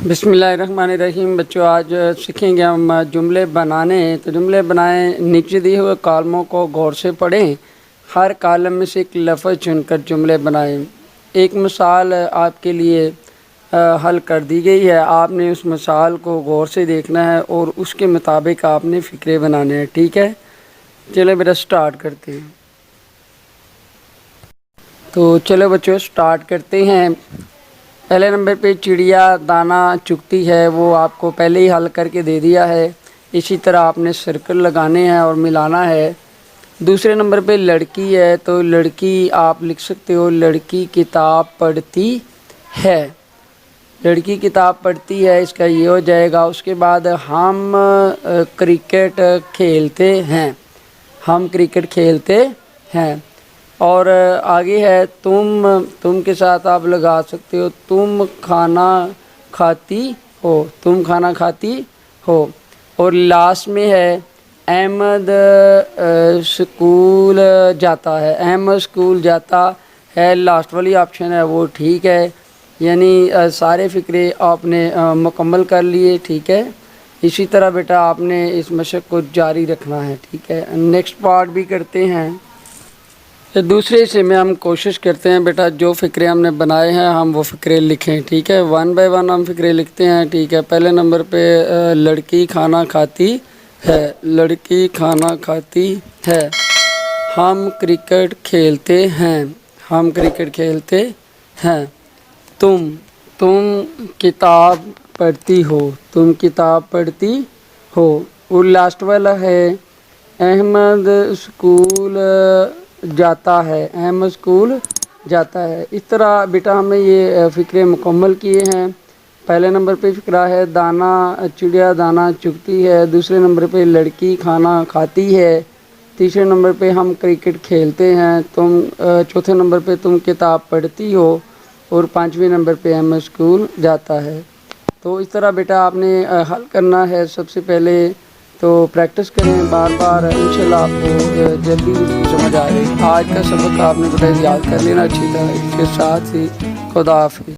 बिस्मिल्लाहिर्रहमानिर्रहीम। बच्चों, आज सीखेंगे हम जुमले बनाने। तो जुमले बनाएं, नीचे दिए हुए कॉलमों को गौर से पढ़ें, हर कॉलम में से एक लफ्ज़ चुनकर जुमले बनाएं। एक मिसाल आपके लिए हल कर दी गई है, आपने उस मिसाल को गौर से देखना है और उसके मुताबिक आपने फ़िक्रे बनाने हैं। ठीक है, चलो बेटा स्टार्ट करते हैं। तो चलो बच्चों स्टार्ट करते हैं। पहले नंबर पे चिड़िया दाना चुगती है, वो आपको पहले ही हल करके दे दिया है। इसी तरह आपने सर्कल लगाने हैं और मिलाना है। दूसरे नंबर पे लड़की है, तो लड़की आप लिख सकते हो लड़की किताब पढ़ती है। लड़की किताब पढ़ती है, इसका ये हो जाएगा। उसके बाद हम क्रिकेट खेलते हैं। हम क्रिकेट खेलते हैं। और आगे है तुम के साथ आप लगा सकते हो तुम खाना खाती हो। तुम खाना खाती हो। और लास्ट में है अहमद स्कूल जाता है। अहमद स्कूल जाता है, लास्ट वाली ऑप्शन है वो ठीक है। यानी सारे फ़िक्रे आपने मुकम्मल कर लिए। ठीक है, इसी तरह बेटा आपने इस मशक को जारी रखना है। ठीक है, नेक्स्ट पार्ट भी करते हैं। तो दूसरे हिस्से में हम कोशिश करते हैं बेटा जो फ़िक्रे हमने बनाए हैं हम वो फ़िक्रे लिखें। ठीक है, वन बाय वन हम फ़िक्रे लिखते हैं। ठीक है, पहले नंबर पे लड़की खाना खाती है। लड़की खाना खाती है। हम क्रिकेट खेलते हैं। हम क्रिकेट खेलते हैं। तुम किताब पढ़ती हो। तुम किताब पढ़ती हो। और लास्ट वाला है अहमद स्कूल जाता है। अहमद स्कूल जाता है। इस तरह बेटा हमने ये फ़िक्रे मुकम्मल किए हैं। पहले नंबर पे फ़िक्रा है दाना चिड़िया दाना चुगती है। दूसरे नंबर पे लड़की खाना खाती है। तीसरे नंबर पे हम क्रिकेट खेलते हैं। चौथे नंबर पे तुम किताब पढ़ती हो। और पाँचवें नंबर पे अहमद स्कूल जाता है। तो इस तरह बेटा आपने हल करना है। सबसे पहले तो प्रैक्टिस करें बार बार, इंशाल्लाह आपको जल्दी समझ आएगी। आज का सबक आपने बेटा याद कर लेना अच्छी तरह। इसके साथ ही खुदा हाफिज़।